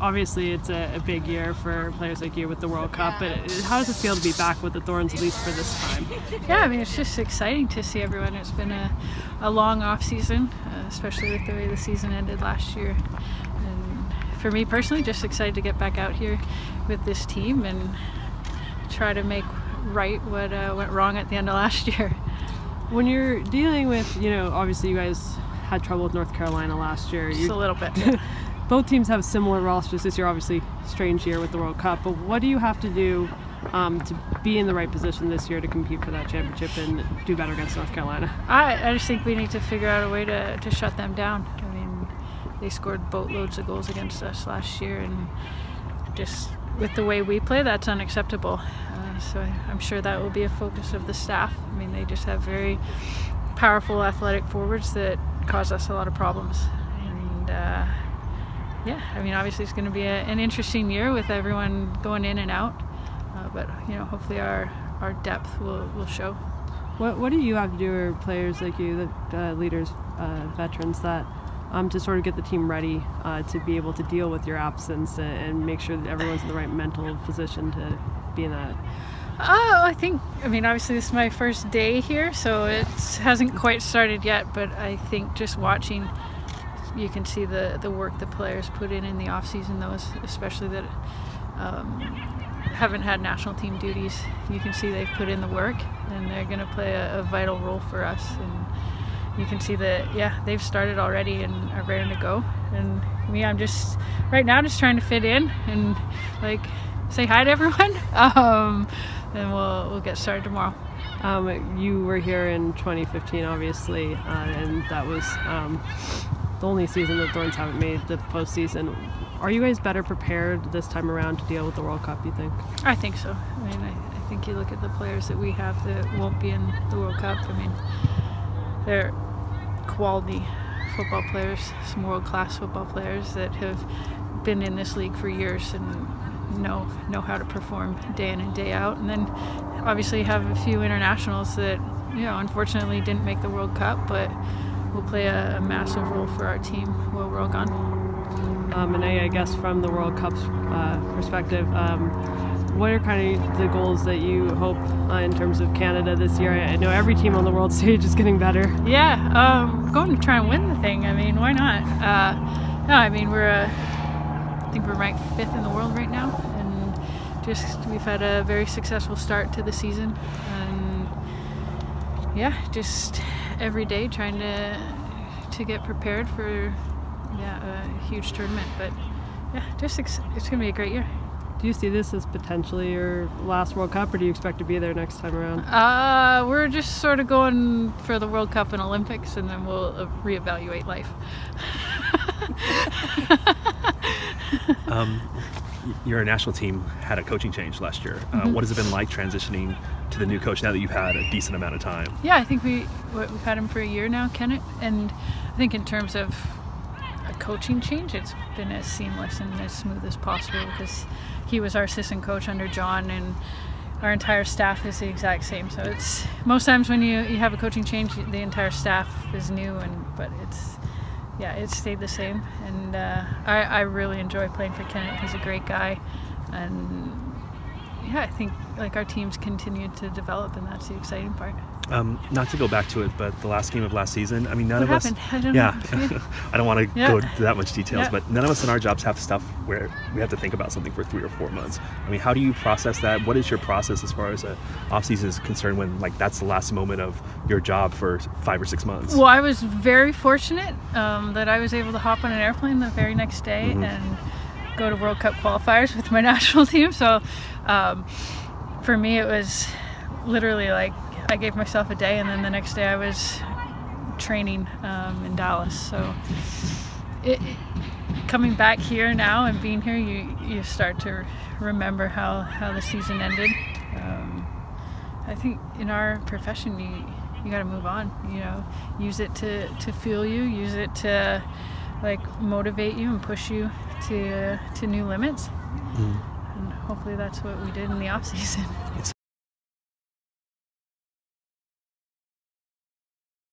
obviously it's a big year for players like you with the World Cup, but how does it feel to be back with the Thorns, at least for this time? Yeah, I mean, it's just exciting to see everyone. It's been a long off season, especially with the way the season ended last year. And for me personally, just excited to get back out here with this team and try to make right what went wrong at the end of last year. When you're dealing with, obviously you guys had trouble with North Carolina last year. Just a little bit. Yeah. Both teams have similar rosters this year, obviously strange year with the World Cup, but what do you have to do to be in the right position this year to compete for that championship and do better against North Carolina? I just think we need to figure out a way to shut them down. I mean, they scored boatloads of goals against us last year, and just with the way we play, that's unacceptable. So I'm sure that will be a focus of the staff. I mean, they just have very powerful athletic forwards that cause us a lot of problems. And yeah, I mean, obviously it's going to be an interesting year with everyone going in and out, but hopefully our depth will show. What do you have to do, or players like you, the leaders, veterans, that to sort of get the team ready to be able to deal with your absence and make sure that everyone's in the right mental position to be in that? I mean, obviously this is my first day here, so it hasn't quite started yet, but I think just watching, you can see the work the players put in the off-season, those especially that haven't had national team duties. You can see they've put in the work, and they're going to play a vital role for us. And you can see that, yeah, they've started already and are ready to go. And me, I'm just right now just trying to fit in and say hi to everyone. And we'll get started tomorrow. You were here in 2015, obviously, and that was the only season that Thorns haven't made the postseason. Are you guys better prepared this time around to deal with the World Cup, you think? I think so. I mean, I think you look at the players that we have that won't be in the World Cup. I mean, they're quality football players, some world-class football players that have been in this league for years and know how to perform day in and day out. And then obviously have a few internationals that unfortunately didn't make the World Cup, but will play a massive role for our team while we're all gone. And I guess from the World Cup's perspective, what are kind of the goals that you hope in terms of Canada this year? I know every team on the world stage is getting better. Yeah, going to try and win the thing. I mean, why not? No, I mean, I think we're ranked 5th in the world right now, and we've had a very successful start to the season, and yeah, just every day trying to get prepared for a huge tournament. But yeah, it's gonna be a great year. Do you see this as potentially your last World Cup, or do you expect to be there next time around? We're just sort of going for the World Cup and Olympics, and then we'll reevaluate life. Your national team had a coaching change last year. What has it been like transitioning to the new coach now that you've had a decent amount of time? Yeah, I think we've had him for a year now, Kenneth, and I think in terms of a coaching change, it's been as seamless and as smooth as possible, because he was our assistant coach under John, and our entire staff is the exact same. So it's most times when you have a coaching change, the entire staff is new, but it's stayed the same. And I really enjoy playing for Kenneth. He's a great guy, and yeah, I think our teams continue to develop, and that's the exciting part. Not to go back to it, but the last game of last season, I mean, none what of happened? us. I don't know. I don't want to go into that much details, but none of us in our jobs have stuff where we have to think about something for 3 or 4 months. I mean, how do you process that? What is your process as far as off season is concerned, when that's the last moment of your job for 5 or 6 months? Well, I was very fortunate that I was able to hop on an airplane the very next day and go to World Cup qualifiers with my national team. So for me, it was literally I gave myself a day, and then the next day I was training in Dallas. So coming back here now and being here, you start to remember how the season ended. I think in our profession, you got to move on. Use it to fuel you, use it to motivate you and push you to new limits. And hopefully that's what we did in the off season.